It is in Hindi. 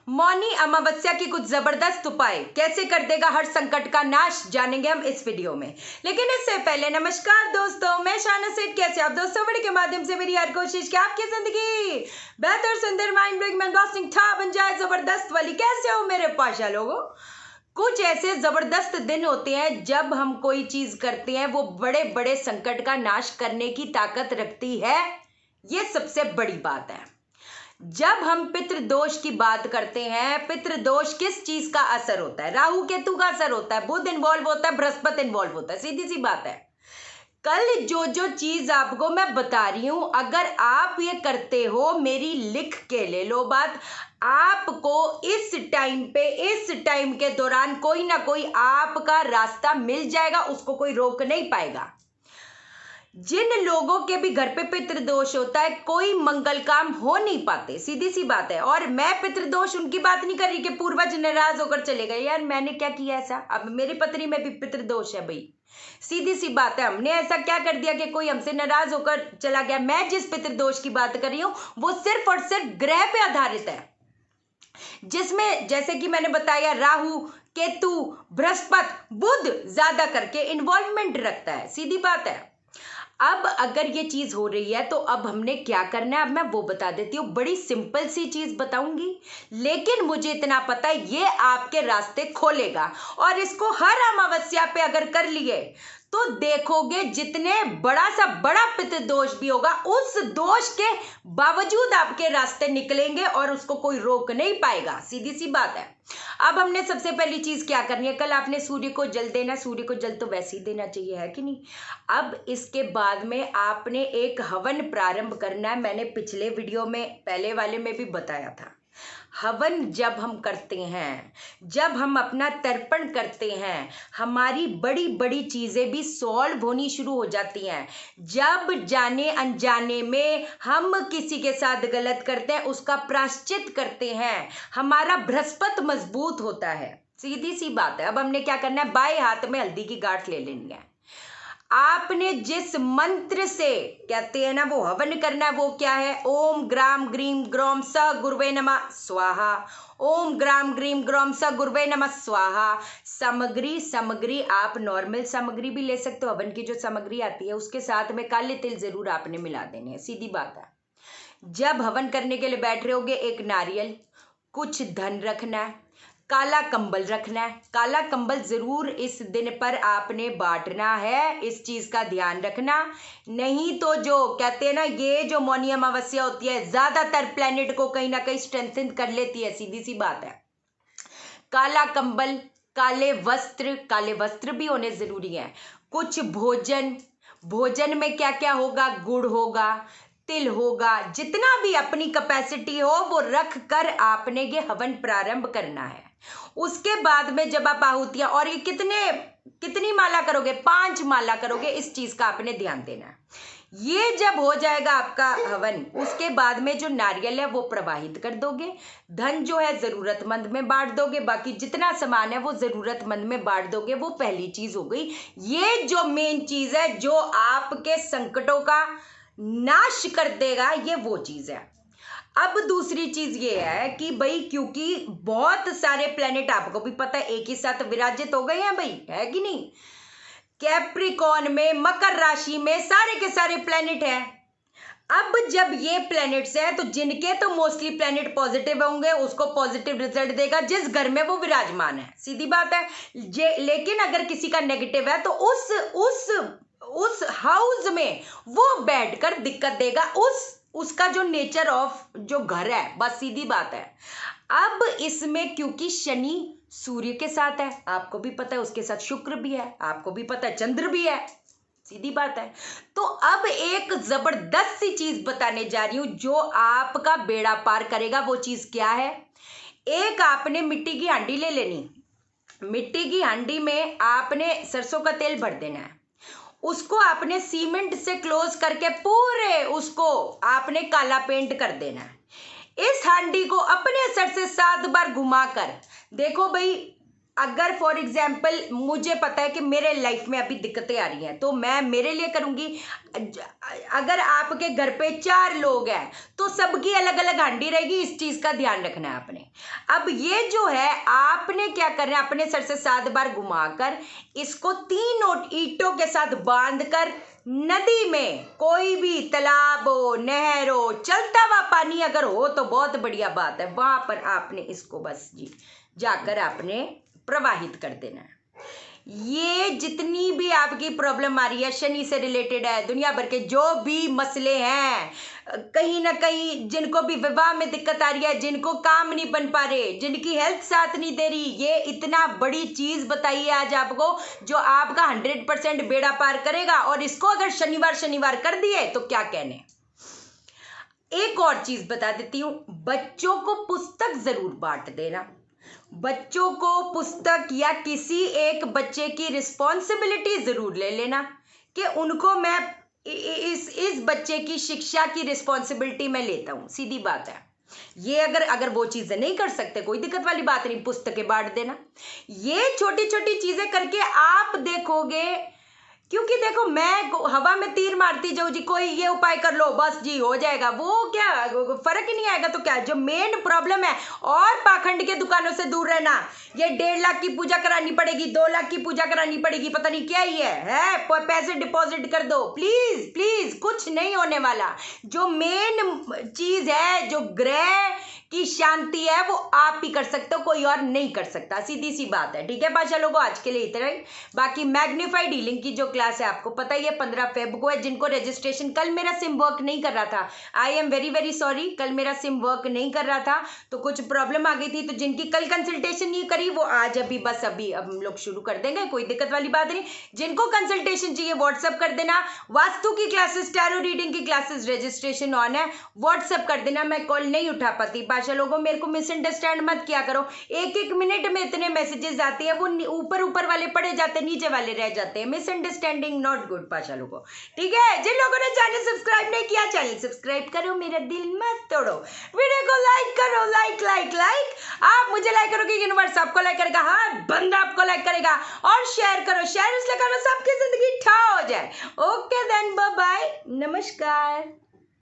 मौनी अमावस्या की कुछ जबरदस्त उपाय कैसे कर देगा हर संकट का नाश, जानेंगे हम इस वीडियो में। लेकिन इससे पहले नमस्कार दोस्तों, मैं शाना सेठ। कैसे आप दोस्तों? वीडियो के माध्यम से मेरी हर कोशिश कि आपकी जिंदगी बेहतर, सुंदर, माइंड ब्लोइंग, ब्लास्टिंग था बन जाए, जबरदस्त वाली। कैसे हो मेरे पाशा लोगों? कुछ ऐसे जबरदस्त दिन होते हैं जब हम कोई चीज करते हैं, वो बड़े बड़े संकट का नाश करने की ताकत रखती है। ये सबसे बड़ी बात है। जब हम पितृदोष की बात करते हैं, पितृदोष किस चीज का असर होता है? राहु केतु का असर होता है, बुध इन्वॉल्व होता है, बृहस्पति इन्वॉल्व होता है। सीधी सी बात है। कल जो जो चीज आपको मैं बता रही हूं, अगर आप ये करते हो, मेरी लिख के ले लो बात, आपको इस टाइम पे, इस टाइम के दौरान कोई ना कोई आपका रास्ता मिल जाएगा, उसको कोई रोक नहीं पाएगा। जिन लोगों के भी घर पे पितृदोष होता है, कोई मंगल काम हो नहीं पाते, सीधी सी बात है। और मैं पितृदोष उनकी बात नहीं कर रही कि पूर्वज नाराज होकर चले गए, यार मैंने क्या किया ऐसा? अब मेरी पत्नी में भी पितृदोष है भाई, सीधी सी बात है। हमने ऐसा क्या कर दिया कि कोई हमसे नाराज होकर चला गया? मैं जिस पितृदोष की बात कर रही हूं, वो सिर्फ और सिर्फ ग्रह पे आधारित है, जिसमें जैसे कि मैंने बताया, राहु केतु बृहस्पति बुध ज्यादा करके इन्वॉल्वमेंट रखता है। सीधी बात है। अब अगर ये चीज हो रही है तो अब हमने क्या करना है, अब मैं वो बता देती हूँ। बड़ी सिंपल सी चीज बताऊंगी, लेकिन मुझे इतना पता है ये आपके रास्ते खोलेगा। और इसको हर अमावस्या पे अगर कर लिए तो देखोगे, जितने बड़ा सा बड़ा पितृदोष भी होगा, उस दोष के बावजूद आपके रास्ते निकलेंगे और उसको कोई रोक नहीं पाएगा। सीधी सी बात है। अब हमने सबसे पहली चीज क्या करनी है? कल आपने सूर्य को जल देना, सूर्य को जल तो वैसे ही देना चाहिए, है कि नहीं? अब इसके बाद में आपने एक हवन प्रारंभ करना है। मैंने पिछले वीडियो में, पहले वाले में भी बताया था। हवन जब हम करते हैं, जब हम अपना तर्पण करते हैं, हमारी बड़ी बड़ी चीजें भी सॉल्व होनी शुरू हो जाती हैं। जब जाने अनजाने में हम किसी के साथ गलत करते हैं, उसका प्रायश्चित करते हैं, हमारा बृहस्पति मजबूत होता है। सीधी सी बात है। अब हमने क्या करना है? बाएं हाथ में हल्दी की गांठ ले लेनी है। आपने जिस मंत्र से कहते हैं ना वो हवन करना है, वो क्या है? ओम ग्राम ग्रीम ग्रोम स गुरुवे नमः स्वाहा। ओम ग्राम ग्रीम ग्रोम स गुरुवे नमः स्वाहा। सामग्री आप नॉर्मल सामग्री भी ले सकते हो। हवन की जो सामग्री आती है उसके साथ में काले तिल जरूर आपने मिला देने हैं। सीधी बात है। जब हवन करने के लिए बैठ रहे होगे, एक नारियल, कुछ धन रखना है, काला कंबल रखना है। काला कंबल जरूर इस दिन पर आपने बांटना है, इस चीज का ध्यान रखना। नहीं तो जो कहते हैं ना, ये जो मौनी अमावस्या होती है, ज्यादातर प्लेनेट को कहीं ना कहीं स्ट्रेंथन कर लेती है। सीधी सी बात है। काला कंबल, काले वस्त्र भी होने जरूरी है। कुछ भोजन में क्या क्या होगा? गुड़ होगा, तिल होगा, जितना भी अपनी कैपेसिटी हो वो रख कर आपने ये हवन प्रारंभ करना है। उसके बाद में जब आप आहुतियां, और ये कितनी माला करोगे? 5 माला करोगे, इस चीज का आपने ध्यान देना है। ये जब हो जाएगा आपका हवन, उसके बाद में जो नारियल है वो प्रवाहित कर दोगे। धन जो है जरूरतमंद में बांट दोगे, बाकी जितना सामान है वो जरूरतमंद में बांट दोगे। वो पहली चीज हो गई। ये जो मेन चीज है जो आपके संकटों का नाश कर देगा, ये वो चीज है। अब दूसरी चीज ये है कि भाई, क्योंकि बहुत सारे प्लेनेट आपको भी पता है एक ही साथ विराजित हो गए हैं भाई, है कि नहीं? कैप्रिकॉर्न में, मकर राशि में सारे के सारे प्लेनेट हैं। अब जब ये प्लैनेट्स हैं, तो जिनके तो मोस्टली प्लैनेट पॉजिटिव होंगे, उसको पॉजिटिव रिजल्ट देगा जिस घर में वो विराजमान है। सीधी बात है। लेकिन अगर किसी का नेगेटिव है तो उस हाउस में वो बैठकर दिक्कत देगा, उसका जो नेचर ऑफ जो घर है, बस सीधी बात है। अब इसमें क्योंकि शनि सूर्य के साथ है, आपको भी पता है, उसके साथ शुक्र भी है, आपको भी पता है चंद्र भी है। सीधी बात है। तो अब एक जबरदस्त सी चीज बताने जा रही हूं जो आपका बेड़ा पार करेगा। वो चीज क्या है? एक आपने मिट्टी की हांडी ले लेनी। मिट्टी की हांडी में आपने सरसों का तेल भर देना है। उसको आपने सीमेंट से क्लोज करके पूरे उसको आपने काला पेंट कर देना है। इस हांडी को अपने सर से 7 बार घुमाकर देखो भाई, अगर फॉर एग्जाम्पल मुझे पता है कि मेरे लाइफ में अभी दिक्कतें आ रही हैं तो मैं मेरे लिए करूंगी। अगर आपके घर पे 4 लोग हैं तो सबकी अलग अलग हांडी रहेगी, इस चीज का ध्यान रखना है आपने। अब ये जो है आपने क्या करना है, अपने सर से 7 बार घुमाकर इसको 3 ईंटों के साथ बांधकर नदी में, कोई भी तालाब हो, नहर हो, चलता हुआ पानी अगर हो तो बहुत बढ़िया बात है, वहां पर आपने इसको बस जी जाकर आपने प्रवाहित कर देना है। ये जितनी भी आपकी प्रॉब्लम आ रही है, शनि से रिलेटेड है, दुनिया भर के जो भी मसले हैं, कहीं ना कहीं जिनको भी विवाह में दिक्कत आ रही है, जिनको काम नहीं बन पा रहे, जिनकी हेल्थ साथ नहीं दे रही, ये इतना बड़ी चीज बताई है आज आपको जो आपका 100% बेड़ा पार करेगा। और इसको अगर शनिवार शनिवार कर दिए तो क्या कहने। एक और चीज बता देती हूं, बच्चों को पुस्तक जरूर बांट देना। बच्चों को पुस्तक या किसी एक बच्चे की रिस्पॉन्सिबिलिटी जरूर ले लेना कि उनको मैं इस बच्चे की शिक्षा की रिस्पॉन्सिबिलिटी मैं लेता हूं, सीधी बात है। ये अगर वो चीजें नहीं कर सकते, कोई दिक्कत वाली बात नहीं, पुस्तकें बांट देना। ये छोटी छोटी चीजें करके आप देखोगे, क्योंकि देखो मैं हवा में तीर मारती जाऊँ जी, कोई ये उपाय कर लो बस जी हो जाएगा, वो क्या फर्क ही नहीं आएगा। तो क्या जो मेन प्रॉब्लम है, और पाखंड के दुकानों से दूर रहना। ये 1.5 लाख की पूजा करानी पड़ेगी, 2 लाख की पूजा करानी पड़ेगी, पता नहीं क्या ही है पैसे डिपॉजिट कर दो प्लीज प्लीज, कुछ नहीं होने वाला। जो मेन चीज है, जो ग्रह की शांति है, वो आप ही कर सकते हो, कोई और नहीं कर सकता, सीधी सी बात है। ठीक है बादशाह लोगों, आज के लिए इतना ही। बाकी मैग्नीफाइड हीलिंग की जो क्लास है आपको पता ही है 15 फेब को है। जिनको रजिस्ट्रेशन, कल मेरा सिम वर्क नहीं कर रहा था, I am very very sorry, कल मेरा सिम वर्क नहीं कर रहा था तो कुछ प्रॉब्लम आ गई थी, तो जिनकी कल कंसल्टेशन नहीं करी वो आज अभी बस अभी अब हम लोग शुरू कर देंगे, कोई दिक्कत वाली बात नहीं। जिनको कंसल्टेशन चाहिए व्हाट्सअप कर देना। वास्तु की क्लासेस, टैरो रीडिंग की क्लासेस रजिस्ट्रेशन ऑन है, व्हाट्सअप कर देना, मैं कॉल नहीं उठा पाती। बादशाह लोगों मेरे को मिसअंडरस्टैंड मत किया करो, 1-1 मिनट में इतने मैसेजेस आते हैं, वो ऊपर ऊपर वाले पढ़े जाते हैं, नीचे वाले रह जाते हैं। मिसअंडरस्टैंडिंग नॉट गुड बादशाह लोगों, ठीक है। जिन लोगों ने चैनल सब्सक्राइब नहीं किया, चैनल सब्सक्राइब करो, मेरा दिल मत तोड़ो, वीडियो को लाइक करो, लाइक लाइक लाइक। आप मुझे लाइक करोगे, यूनिवर्स आपको लाइक करेगा, हाँ बंदा आपको लाइक करेगा। और शेयर करो, शेयर इसलिए करो सबकी जिंदगी ठा हो जाए। ओके देन, बाय बाय, नमस्कार।